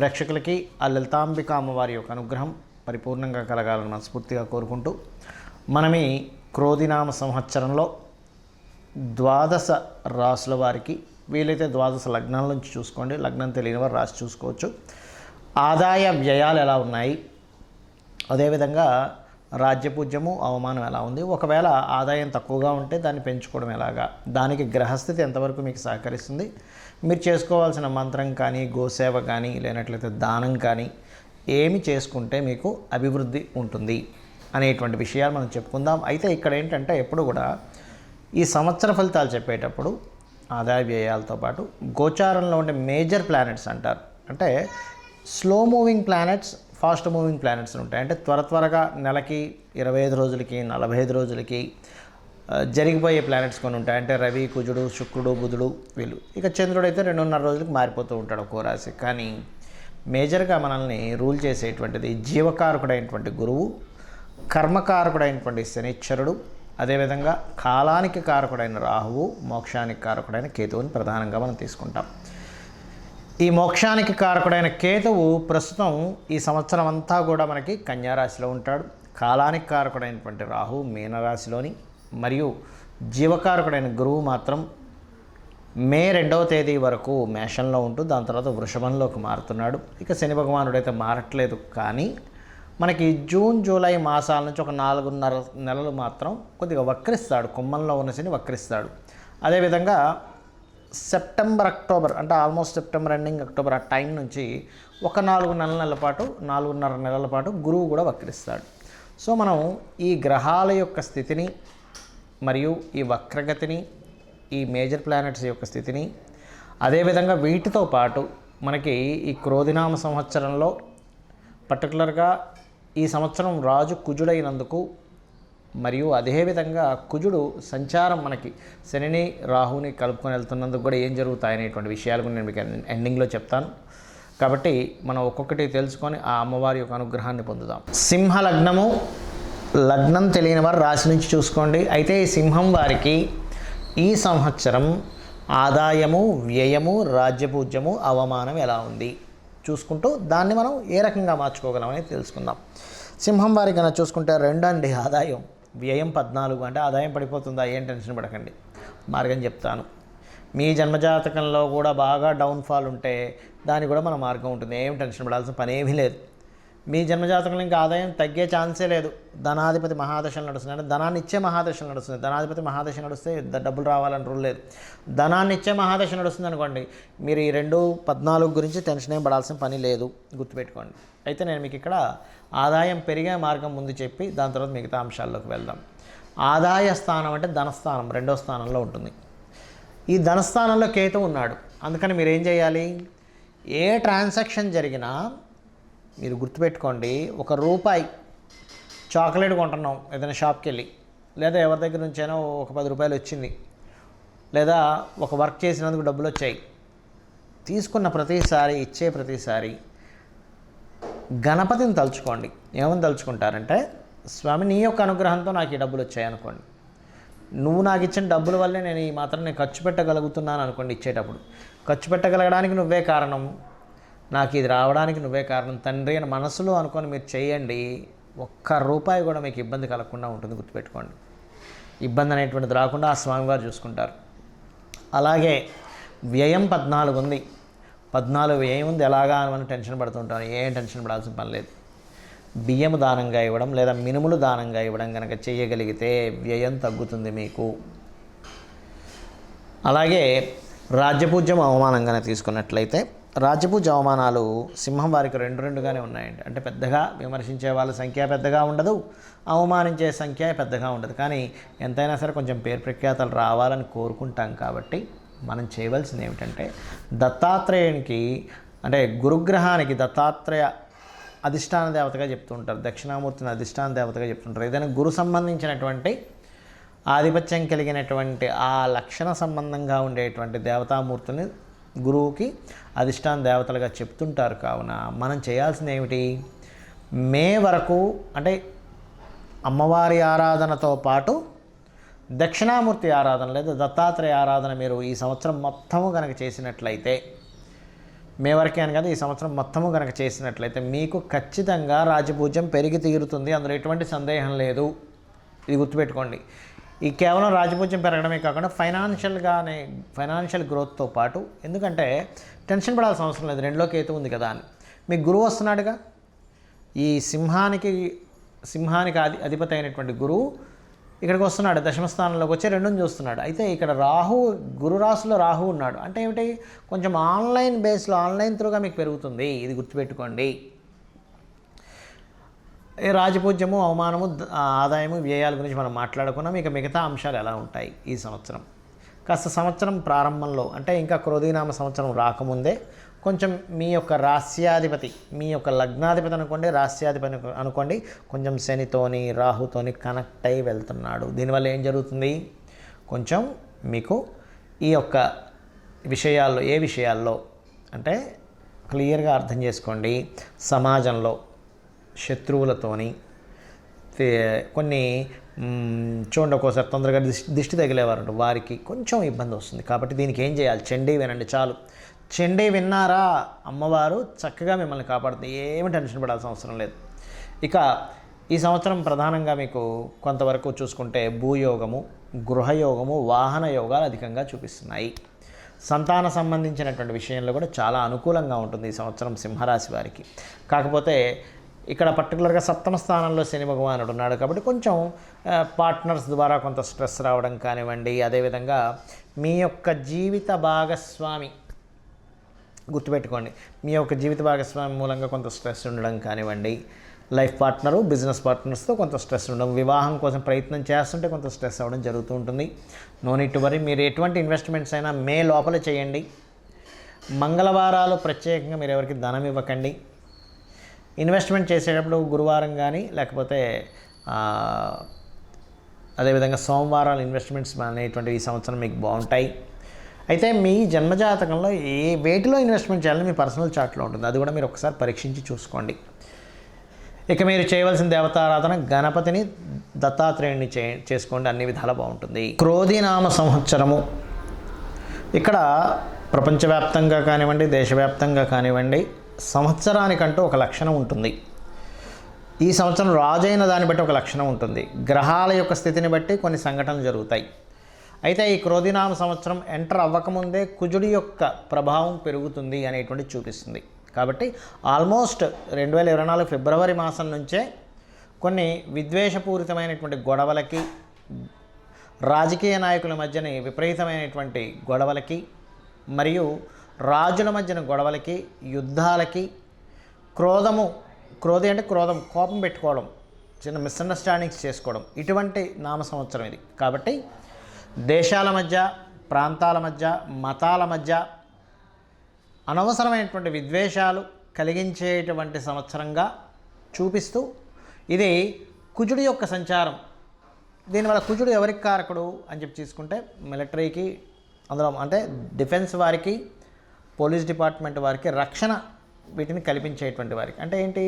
ప్రేక్షకులకి ఆ లలితాంబిక అమ్మవారి యొక్క అనుగ్రహం పరిపూర్ణంగా కలగాలని మనస్ఫూర్తిగా కోరుకుంటూ మనం ఈ క్రోధినామ సంవత్సరంలో ద్వాదశ రాసుల వారికి వీలైతే ద్వాదశ లగ్నాల నుంచి చూసుకోండి, లగ్నం తెలియని వారు రాసి చూసుకోవచ్చు. ఆదాయ వ్యయాలు ఎలా ఉన్నాయి, అదేవిధంగా రాజ్యపూజ్యము అవమానం ఎలా ఉంది, ఒకవేళ ఆదాయం తక్కువగా ఉంటే దాన్ని పెంచుకోవడం ఎలాగా, దానికి గ్రహస్థితి ఎంతవరకు మీకు సహకరిస్తుంది, మీరు చేసుకోవాల్సిన మంత్రం కానీ గోసేవ కానీ లేనట్లయితే దానం కానీ ఏమి చేసుకుంటే మీకు అభివృద్ధి ఉంటుంది అనేటువంటి విషయాలు మనం చెప్పుకుందాం. అయితే ఇక్కడ ఏంటంటే ఎప్పుడు కూడా ఈ సంవత్సర ఫలితాలు చెప్పేటప్పుడు ఆదాయ వ్యయాలతో పాటు గోచారంలో ఉండే మేజర్ ప్లానెట్స్ అంటారు. అంటే slow moving planets, fast moving planets ఉంటాయి. అంటే త్వరగా నెలకి 25 రోజులకి 45 రోజులకి జరిగిపోయే ప్లానెట్స్ కొన్ని ఉంటాయి. అంటే రవి, కుజుడు, శుక్రుడు, బుధుడు వీళ్ళు. ఇక చంద్రుడు అయితే 2.5 రోజులకు మారిపోతూ ఉంటాడు ఒక్కో రాశి. కానీ మేజర్గా మనల్ని రూల్ చేసేటువంటిది జీవకారకుడైనటువంటి గురువు, కర్మకారకుడైనటువంటి శనిశ్చరుడు, అదేవిధంగా కాలానికి కారకుడైన రాహువు, మోక్షానికి కారకుడైన కేతువుని ప్రధానంగా మనం తీసుకుంటాం. ఈ మోక్షానికి కారకుడైన కేతువు ప్రస్తుతం ఈ సంవత్సరం అంతా కూడా మనకి కన్యారాశిలో ఉంటాడు. కాలానికి కారకుడైనటువంటి రాహు మీనరాశిలోని, మరియు జీవకారకుడైన గురువు మాత్రం మే 2వ తేదీ వరకు మేషంలో ఉంటూ దాని తర్వాత వృషభంలోకి మారుతున్నాడు. ఇక శని భగవానుడు అయితే మారట్లేదు, కానీ మనకి జూన్ జూలై మాసాల నుంచి ఒక 4.5 నెలలు మాత్రం కొద్దిగా వక్రిస్తాడు. కుంభంలో ఉన్న శని వక్రిస్తాడు. అదేవిధంగా సెప్టెంబర్ అక్టోబర్, అంటే ఆల్మోస్ట్ సెప్టెంబర్ ఎండింగ్ అక్టోబర్ ఆ టైం నుంచి ఒక 4.5 నెలల పాటు గురువు కూడా వక్రిస్తాడు. సో మనం ఈ గ్రహాల యొక్క స్థితిని మరియు ఈ వక్రగతిని, ఈ మేజర్ ప్లానెట్స్ యొక్క స్థితిని, అదేవిధంగా వీటితో పాటు మనకి ఈ క్రోధినామ సంవత్సరంలో పర్టికులర్గా ఈ సంవత్సరం రాజు కుజుడైనందుకు, మరియు అదేవిధంగా కుజుడు సంచారం మనకి శనిని రాహుని కలుపుకొని వెళ్తున్నందుకు కూడా ఏం జరుగుతాయనేటువంటి విషయాలు కూడా నేను మీకు ఎండింగ్లో చెప్తాను. కాబట్టి మనం ఒక్కొక్కటి తెలుసుకొని ఆ అమ్మవారి యొక్క అనుగ్రహాన్ని పొందుదాం. సింహ లగ్నము, లగ్నం తెలియని వారు రాశి నుంచి చూసుకోండి. అయితే ఈ సింహం వారికి ఈ సంవత్సరం ఆదాయము, వ్యయము, రాజ్యపూజ్యము, అవమానం ఎలా ఉంది చూసుకుంటూ దాన్ని మనం ఏ రకంగా మార్చుకోగలం అనేది తెలుసుకుందాం. సింహం వారికి కన్నా చూసుకుంటే 2 అండి ఆదాయం, వ్యయం 14. అంటే ఆదాయం పడిపోతుందా, ఏం టెన్షన్ పడకండి, మార్గం చెప్తాను. మీ జన్మజాతకంలో కూడా బాగా డౌన్ఫాల్ ఉంటే దానికి కూడా మన మార్గం ఉంటుంది, ఏం టెన్షన్ పడాల్సిన పని ఏమీ లేదు. మీ జన్మజాతకంలో ఇంకా ఆదాయం తగ్గే ఛాన్సే లేదు. ధనాధిపతి మహాదశలు నడుస్తుంది, అంటే ధనాన్ని ఇచ్చే మహాదశలు నడుస్తుంది. ధనాధిపతి మహాదశ నడుస్తే డబ్బులు రావాలని రూల్ లేదు. ధనాన్ని ఇచ్చే మహాదశ నడుస్తుంది అనుకోండి, మీరు ఈ 2-14 గురించి టెన్షన్ ఏం పడాల్సిన పని లేదు, గుర్తుపెట్టుకోండి. అయితే నేను మీకు ఇక్కడ ఆదాయం పెరిగే మార్గం ముందు చెప్పి దాని తర్వాత మిగతా అంశాల్లోకి వెళ్దాం. ఆదాయ స్థానం అంటే ధనస్థానం 2వ స్థానంలో ఉంటుంది. ఈ ధనస్థానంలో కేతు ఉన్నాడు. అందుకని మీరు ఏం చేయాలి, ఏ ట్రాన్సాక్షన్ జరిగినా మీరు గుర్తుపెట్టుకోండి, ₹1 చాక్లెట్ కొంటున్నాం ఏదైనా షాప్కి వెళ్ళి, లేదా ఎవరి దగ్గర నుంచైనా ఒక ₹10 వచ్చింది, లేదా ఒక వర్క్ చేసినందుకు డబ్బులు వచ్చాయి, తీసుకున్న ప్రతిసారి, ఇచ్చే ప్రతిసారి గణపతిని తలుచుకోండి. ఏమని తలుచుకుంటారంటే, స్వామి నీ యొక్క అనుగ్రహంతో నాకు ఈ డబ్బులు వచ్చాయి అనుకోండి. నువ్వు నాకు ఇచ్చిన డబ్బుల వల్లే నేను ఈ మాత్రం నేను ఖర్చు పెట్టగలుగుతున్నాను అనుకోండి. ఇచ్చేటప్పుడు ఖర్చు పెట్టగలగడానికి నువ్వే కారణం, నాకు ఇది రావడానికి నువ్వే కారణం తండ్రి అని మనసులో అనుకొని మీరు చేయండి. ₹1 కూడా మీకు ఇబ్బంది కలగకుండా ఉంటుంది, గుర్తుపెట్టుకోండి. ఇబ్బంది అనేటువంటిది రాకుండా ఆ స్వామివారు చూసుకుంటారు. అలాగే వ్యయం 14 ఉంది. 14 వ్యయం ఉంది, ఎలాగా అని మనం టెన్షన్ పడుతుంటాం. ఏం టెన్షన్ పడాల్సిన పని లేదు. బియ్యము దానంగా ఇవ్వడం లేదా మినుములు దానంగా ఇవ్వడం కనుక చేయగలిగితే వ్యయం తగ్గుతుంది మీకు. అలాగే రాజ్యపూజ్యం, అవమానంగానే తీసుకున్నట్లయితే రాజ్యపూజ్య అవమానాలు సింహం వారికి 2-2గానే ఉన్నాయండి. అంటే పెద్దగా విమర్శించే వాళ్ళ సంఖ్య పెద్దగా ఉండదు, అవమానించే సంఖ్య పెద్దగా ఉండదు. కానీ ఎంతైనా సరే కొంచెం పేరు ప్రఖ్యాతలు రావాలని కోరుకుంటాం. కాబట్టి మనం చేయవలసింది ఏమిటంటే, దత్తాత్రేయునికి అంటే గురుగ్రహానికి దత్తాత్రేయ అధిష్టాన దేవతగా చెప్తుంటారు, దక్షిణామూర్తిని అధిష్టాన దేవతగా చెప్తుంటారు. ఏదైనా గురు సంబంధించినటువంటి ఆధిపత్యం కలిగినటువంటి ఆ లక్షణ సంబంధంగా ఉండేటువంటి దేవతామూర్తిని గురువుకి అధిష్టాన దేవతలుగా చెప్తుంటారు. కావున మనం చేయాల్సింది ఏమిటి, మే వరకు అంటే అమ్మవారి ఆరాధనతో పాటు దక్షిణామూర్తి ఆరాధన లేదా దత్తాత్రేయ ఆరాధన మీరు ఈ సంవత్సరం మొత్తము కనుక చేసినట్లయితే మే వరకే అని కదా, ఈ సంవత్సరం మొత్తము కనుక చేసినట్లయితే మీకు ఖచ్చితంగా రాజపూజ్యం పెరిగి తీరుతుంది. అందులో ఎటువంటి సందేహం లేదు. ఇది గుర్తుపెట్టుకోండి. ఈ కేవలం రాజపూజ్యం పెరగడమే కాకుండా ఫైనాన్షియల్ గ్రోత్తో పాటు, ఎందుకంటే టెన్షన్ పడాల్సిన అవసరం లేదు, 2లో కేతు ఉంది కదా అని. మీకు గురువు వస్తున్నాడుగా, ఈ సింహానికి అధిపతి అయినటువంటి గురువు ఇక్కడికి వస్తున్నాడు, దశమస్థానంలోకి వచ్చి 2ని చూస్తున్నాడు. అయితే ఇక్కడ గురు రాశిలో రాహు ఉన్నాడు. అంటే ఏమిటి, కొంచెం ఆన్లైన్ బేస్లో ఆన్లైన్ త్రూగా మీకు పెరుగుతుంది. ఇది గుర్తుపెట్టుకోండి. రాజపూజ్యము, అవమానము, ఆదాయము, వ్యయాల గురించి మనం మాట్లాడుకున్నాం. ఇక మిగతా అంశాలు ఎలా ఉంటాయి ఈ సంవత్సరం. కాస్త సంవత్సరం ప్రారంభంలో, అంటే ఇంకా క్రోధీనామ సంవత్సరం రాకముందే కొంచెం మీ యొక్క రాస్యాధిపతి, మీ యొక్క లగ్నాధిపతి అనుకోండి, రాస్యాధిపతి అనుకోండి, కొంచెం శనితోని రాహుతోని కనెక్ట్ అయి వెళ్తున్నాడు. దీనివల్ల ఏం జరుగుతుంది, కొంచెం మీకు ఈ యొక్క విషయాల్లో, ఏ విషయాల్లో అంటే క్లియర్గా అర్థం చేసుకోండి. సమాజంలో శత్రువులతోని కొన్ని చూడండి, ఒక్కోసారి తొందరగా దిష్టి తగిలేవారు, వారికి కొంచెం ఇబ్బంది వస్తుంది. కాబట్టి దీనికి ఏం చేయాలి, చండీ వినండి చాలు. చండీ విన్నారా, అమ్మవారు చక్కగా మిమ్మల్ని కాపాడుతుంది. ఏమి టెన్షన్ పడాల్సిన అవసరం లేదు. ఇక ఈ సంవత్సరం ప్రధానంగా మీకు కొంతవరకు చూసుకుంటే భూయోగము, గృహయోగము, వాహన యోగాలు అధికంగా చూపిస్తున్నాయి. సంతాన సంబంధించినటువంటి విషయంలో కూడా చాలా అనుకూలంగా ఉంటుంది ఈ సంవత్సరం సింహరాశి వారికి. కాకపోతే ఇక్కడ పర్టికులర్గా 7వ స్థానంలో శని భగవానుడు ఉన్నాడు కాబట్టి కొంచెం పార్ట్నర్స్ ద్వారా కొంత స్ట్రెస్ రావడం కానివ్వండి, అదేవిధంగా మీ యొక్క జీవిత భాగస్వామి, గుర్తుపెట్టుకోండి, మీ యొక్క జీవిత భాగస్వామి మూలంగా కొంత స్ట్రెస్ ఉండడం కానివ్వండి, లైఫ్ పార్ట్నరు, బిజినెస్ పార్ట్నర్స్తో కొంత స్ట్రెస్ ఉండడం, వివాహం కోసం ప్రయత్నం చేస్తుంటే కొంత స్ట్రెస్ అవ్వడం జరుగుతూ ఉంటుంది. No need to worry. మీరు ఎటువంటి ఇన్వెస్ట్మెంట్స్ అయినా మే లోపల చేయండి. మంగళవారాలు ప్రత్యేకంగా మీరు ఎవరికి ధనం ఇవ్వకండి. ఇన్వెస్ట్మెంట్ చేసేటప్పుడు గురువారం కానీ లేకపోతే అదేవిధంగా సోమవారాలు ఇన్వెస్ట్మెంట్స్ అనేటువంటివి ఈ సంవత్సరం మీకు బాగుంటాయి. అయితే మీ జన్మజాతకంలో వేటిలో ఇన్వెస్ట్మెంట్ చేయాలని మీ పర్సనల్ చార్ట్లో ఉంటుంది, అది కూడా మీరు ఒకసారి పరీక్షించి చూసుకోండి. ఇక మీరు చేయవలసిన దేవతారాధన గణపతిని, దత్తాత్రేయుని చేసుకోండి, అన్ని విధాలా బాగుంటుంది. క్రోధినామ సంవత్సరము ఇక్కడ ప్రపంచవ్యాప్తంగా కానివ్వండి, దేశవ్యాప్తంగా కానివ్వండి, సంవత్సరానికంటూ ఒక లక్షణం ఉంటుంది. ఈ సంవత్సరం రాజైన దాన్ని బట్టి ఒక లక్షణం ఉంటుంది. గ్రహాల యొక్క స్థితిని బట్టి కొన్ని సంఘటనలు జరుగుతాయి. అయితే ఈ క్రోధినామ సంవత్సరం ఎంటర్ అవ్వకముందే కుజుడి యొక్క ప్రభావం పెరుగుతుంది అనేటువంటి చూపిస్తుంది. కాబట్టి ఆల్మోస్ట్ 2024 ఫిబ్రవరి మాసం నుంచే కొన్ని విద్వేషపూరితమైనటువంటి గొడవలకి, రాజకీయ నాయకుల మధ్యని విపరీతమైనటువంటి గొడవలకి, మరియు రాజుల మధ్యన గొడవలకి, యుద్ధాలకి, క్రోధి అంటే క్రోధం, కోపం పెట్టుకోవడం, చిన్న మిస్అండర్స్టాండింగ్స్ చేసుకోవడం, ఇటువంటి నామ సంవత్సరం ఇది. కాబట్టి దేశాల మధ్య, ప్రాంతాల మధ్య, మతాల మధ్య అనవసరమైనటువంటి విద్వేషాలు కలిగించేటువంటి సంవత్సరంగా చూపిస్తూ, ఇది కుజుడి యొక్క సంచారం. దీనివల్ల కుజుడు ఎవరికి కారకుడు అని చెప్పి తీసుకుంటే మిలిటరీకి, అందులో అంటే డిఫెన్స్ వారికి, పోలీస్ డిపార్ట్మెంట్ వారికి, రక్షణ వీటిని కల్పించేటువంటి వారికి. అంటే ఏంటి,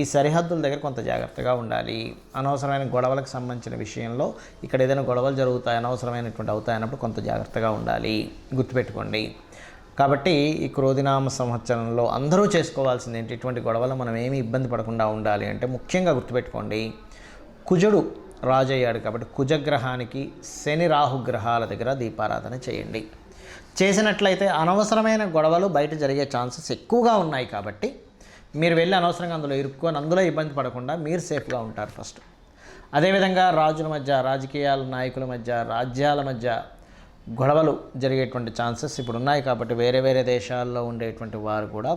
ఈ సరిహద్దుల దగ్గర కొంత జాగ్రత్తగా ఉండాలి. అనవసరమైన గొడవలకు సంబంధించిన విషయంలో ఇక్కడ ఏదైనా గొడవలు జరుగుతాయి, అనవసరమైనటువంటి అవుతాయన్నప్పుడు కొంత జాగ్రత్తగా ఉండాలి, గుర్తుపెట్టుకోండి. కాబట్టి ఈ క్రోధినామ సంవత్సరంలో అందరూ చేసుకోవాల్సింది ఏంటి, ఇటువంటి గొడవలు మనం ఏమీ ఇబ్బంది పడకుండా ఉండాలి అంటే ముఖ్యంగా గుర్తుపెట్టుకోండి, కుజుడు రాజు అయ్యాడు కాబట్టి కుజగ్రహానికి, శని రాహుగ్రహాల దగ్గర దీపారాధన చేయండి. చేసినట్లయితే అనవసరమైన గొడవలు బయట జరిగే ఛాన్సెస్ ఎక్కువగా ఉన్నాయి. కాబట్టి మీరు వెళ్ళి అనవసరంగా అందులో ఇరుక్కొని అందులో ఇబ్బంది పడకుండా మీరు సేఫ్గా ఉంటారు ఫస్ట్. అదేవిధంగా రాజుల మధ్య, రాజకీయాల నాయకుల మధ్య, రాజ్యాల మధ్య గొడవలు జరిగేటువంటి ఛాన్సెస్ ఇప్పుడు ఉన్నాయి. కాబట్టి వేరే వేరే దేశాల్లో ఉండేటువంటి వారు కూడా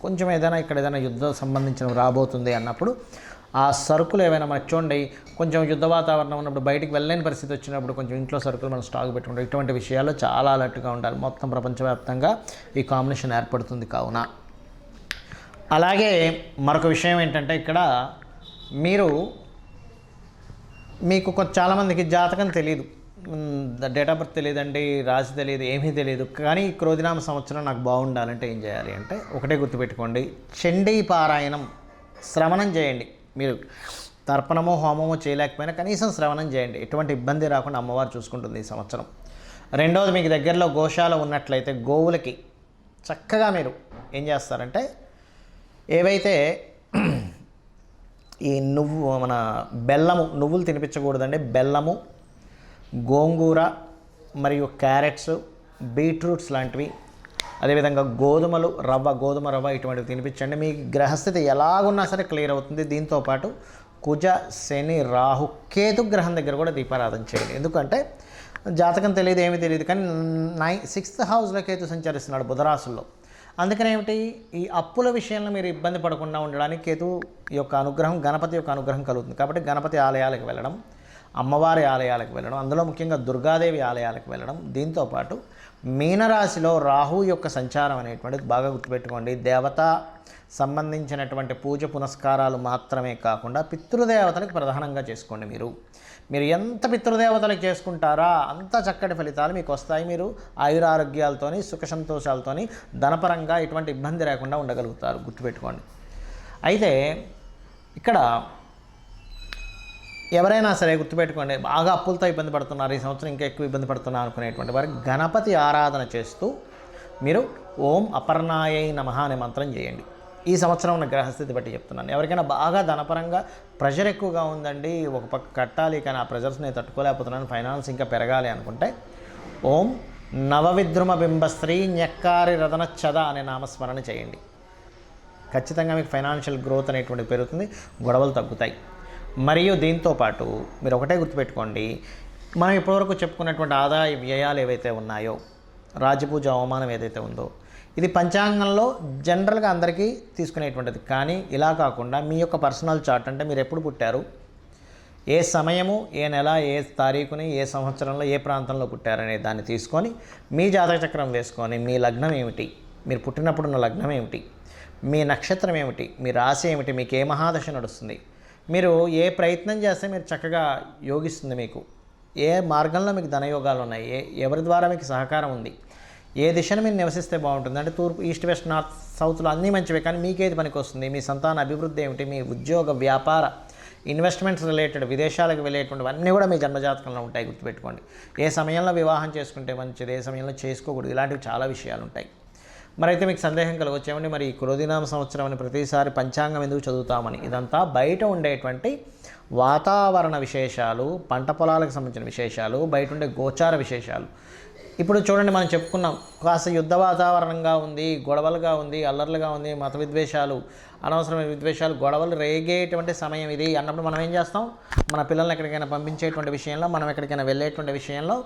కొంచెం ఏదైనా ఇక్కడ ఏదైనా యుద్ధం సంబంధించిన రాబోతుంది అన్నప్పుడు ఆ సరుకులు ఏవైనా మనకు చూడండి, కొంచెం యుద్ధ వాతావరణం ఉన్నప్పుడు బయటికి వెళ్ళలేని పరిస్థితి వచ్చినప్పుడు కొంచెం ఇంట్లో సరుకులు మనం స్టాక్ పెట్టుకుంటాం. ఇటువంటి విషయాల్లో చాలా అలర్ట్గా ఉండాలి. మొత్తం ప్రపంచవ్యాప్తంగా ఈ కాంబినేషన్ ఏర్పడుతుంది కావున. అలాగే మరొక విషయం ఏంటంటే, ఇక్కడ మీకు చాలామందికి జాతకం తెలియదు, డేట్ ఆఫ్ బర్త్ తెలియదండి, రాశి తెలియదు, ఏమీ తెలియదు. కానీ క్రోధినామ సంవత్సరం నాకు బాగుండాలంటే ఏం చేయాలి అంటే ఒకటే గుర్తుపెట్టుకోండి, చండీ పారాయణం, శ్రవణం చేయండి. మీరు తర్పణమో హోమమో చేయలేకపోయినా కనీసం శ్రవణం చేయండి. ఎటువంటి ఇబ్బంది రాకుండా అమ్మవారు చూసుకుంటుంది ఈ సంవత్సరం. రెండవది, మీకు దగ్గరలో గోశాల ఉన్నట్లయితే గోవులకి చక్కగా మీరు ఏం చేస్తారంటే ఏవైతే ఈ మన నువ్వులు తినిపించకూడదండి. బెల్లము, గోంగూర మరియు క్యారెట్స్, బీట్రూట్స్ లాంటివి, అదేవిధంగా గోధుమ రవ్వ ఇటువంటివి తినిపించండి. మీ గ్రహస్థితి ఎలాగున్నా సరే క్లియర్ అవుతుంది. దీంతోపాటు కుజ, శని, రాహు, కేతు గ్రహం దగ్గర కూడా దీపారాధన చేయండి. ఎందుకంటే జాతకం తెలియదు, ఏమీ తెలియదు, కానీ 6th హౌస్లో కేతు సంచరిస్తున్నాడు బుధరాశుల్లో. అందుకని ఏమిటి, ఈ అప్పుల విషయంలో మీరు ఇబ్బంది పడకుండా ఉండడానికి కేతు యొక్క అనుగ్రహం, గణపతి యొక్క అనుగ్రహం కలుగుతుంది. కాబట్టి గణపతి ఆలయాలకు వెళ్ళడం, అమ్మవారి ఆలయాలకు వెళ్ళడం, అందులో ముఖ్యంగా దుర్గాదేవి ఆలయాలకు వెళ్ళడం. దీంతోపాటు మీనరాశిలో రాహు యొక్క సంచారం అనేటువంటిది బాగా గుర్తుపెట్టుకోండి. దేవత సంబంధించినటువంటి పూజ పునస్కారాలు మాత్రమే కాకుండా పితృదేవతలకు ప్రధానంగా చేసుకోండి. మీరు ఎంత పితృదేవతలకు చేసుకుంటారా అంత చక్కటి ఫలితాలు మీకు వస్తాయి. మీరు ఆయురారోగ్యాలతోని, సుఖ సంతోషాలతోని, ధనపరంగా ఎటువంటి ఇబ్బంది లేకుండా ఉండగలుగుతారు. గుర్తుపెట్టుకోండి. అయితే ఇక్కడ ఎవరైనా సరే గుర్తుపెట్టుకోండి, బాగా అప్పులతో ఇబ్బంది పడుతున్నారు, ఈ సంవత్సరం ఇంకా ఎక్కువ ఇబ్బంది పడుతున్నారు అనుకునేటువంటి వారికి గణపతి ఆరాధన చేస్తూ మీరు ఓం అపర్ణాయై నమః అనే మంత్రం చేయండి. ఈ సంవత్సరం ఉన్న గ్రహస్థితి బట్టి చెప్తున్నాను. ఎవరికైనా బాగా ధనపరంగా ప్రెషర్ ఎక్కువగా ఉందండి, ఒక పక్క కట్టాలి కానీ ఆ ప్రెషర్స్ నేను తట్టుకోలేకపోతున్నాను, ఫైనాన్స్ ఇంకా పెరగాలి అనుకుంటే ఓం నవవిద్రుమ బింబశ్రీ న్యక్కారి రతన చద అనే నామస్మరణ చేయండి. ఖచ్చితంగా మీకు ఫైనాన్షియల్ గ్రోత్ అనేటువంటి పెరుగుతుంది, గొడవలు తగ్గుతాయి. మరియు దీంతోపాటు మీరు ఒకటే గుర్తుపెట్టుకోండి, మనం ఇప్పటివరకు చెప్పుకున్నటువంటి ఆదాయ వ్యయాలు ఏవైతే ఉన్నాయో, రాజపూజ అవమానం ఏదైతే ఉందో, ఇది పంచాంగంలో జనరల్గా అందరికీ తీసుకునేటువంటిది. కానీ ఇలా కాకుండా మీ యొక్క పర్సనల్ చార్ట్, అంటే మీరు ఎప్పుడు పుట్టారు, ఏ సమయము, ఏ నెల, ఏ తారీఖుని, ఏ సంవత్సరంలో, ఏ ప్రాంతంలో పుట్టారనే దాన్ని తీసుకొని మీ జాతక చక్రం వేసుకొని మీ లగ్నం ఏమిటి, మీరు పుట్టినప్పుడున్న లగ్నం ఏమిటి, మీ నక్షత్రం ఏమిటి, మీ రాశి ఏమిటి, మీకు ఏ మహాదశ నడుస్తుంది, మీరు ఏ ప్రయత్నం చేస్తే మీరు చక్కగా యోగిస్తుంది, మీకు ఏ మార్గంలో మీకు ధనయోగాలు ఉన్నాయి, ఎవరి ద్వారా మీకు సహకారం ఉంది, ఏ దిశను మీరు నివసిస్తే బాగుంటుంది, అంటే తూర్పు, ఈస్ట్, వెస్ట్, నార్త్, సౌత్లో అన్నీ మంచివే, కానీ మీకేది పనికి వస్తుంది, మీ సంతాన అభివృద్ధి ఏమిటి, మీ ఉద్యోగ, వ్యాపార, ఇన్వెస్ట్మెంట్స్ రిలేటెడ్, విదేశాలకు వెళ్ళేటువంటివన్నీ కూడా మీ జన్మజాతకంలో ఉంటాయి. గుర్తుపెట్టుకోండి. ఏ సమయంలో వివాహం చేసుకుంటే మంచిది, ఏ సమయంలో చేసుకోకూడదు, ఇలాంటివి చాలా విషయాలు ఉంటాయి. మరైతే మీకు సందేహం కలగొచ్చేమండి, మరి క్రోధినామ సంవత్సరం అని ప్రతిసారి పంచాంగం ఎందుకు చదువుతామని. ఇదంతా బయట ఉండేటువంటి వాతావరణ విశేషాలు, పంట పొలాలకు సంబంధించిన విశేషాలు, బయట ఉండే గోచార విశేషాలు. ఇప్పుడు చూడండి, మనం చెప్పుకున్నాం, కాస్త యుద్ధ వాతావరణంగా ఉంది, గొడవలుగా ఉంది, అల్లర్లుగా ఉంది, మత విద్వేషాలు, అనవసరమైన విద్వేషాలు, గొడవలు రేగేటువంటి సమయం ఇది అన్నప్పుడు మనం ఏం చేస్తాం, మన పిల్లల్ని ఎక్కడికైనా పంపించేటువంటి విషయంలో, మనం ఎక్కడికైనా వెళ్ళేటువంటి విషయంలో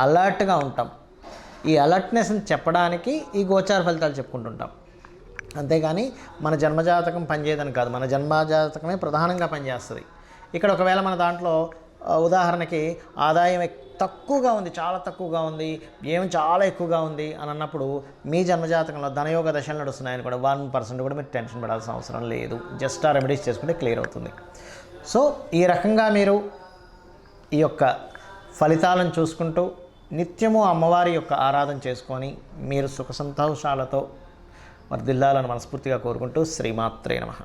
అలర్ట్గా ఉంటాం. ఈ అలర్ట్నెస్ని చెప్పడానికి ఈ గోచార ఫలితాలు చెప్పుకుంటుంటాం. అంతేగాని మన జన్మజాతకం పనిచేయదని కాదు, మన జన్మజాతకమే ప్రధానంగా పనిచేస్తుంది. ఇక్కడ ఒకవేళ మన దాంట్లో ఉదాహరణకి ఆదాయం తక్కువగా ఉంది, చాలా తక్కువగా ఉంది, వ్యయం చాలా ఎక్కువగా ఉంది అని అన్నప్పుడు మీ జన్మజాతకంలో ధనయోగ దశలు నడుస్తున్నాయని కూడా 1% కూడా మీరు టెన్షన్ పడాల్సిన అవసరం లేదు. జస్ట్ ఆ రెమెడీస్ చేసుకుంటే క్లియర్ అవుతుంది. సో ఈ రకంగా మీరు ఈ యొక్క ఫలితాలను చూసుకుంటూ నిత్యము అమ్మవారి యొక్క ఆరాధన చేసుకొని మీరు సుఖ సంతోషాలతో వర్ధిల్లాలని మనస్ఫూర్తిగా కోరుకుంటూ శ్రీమాత్రే నమః.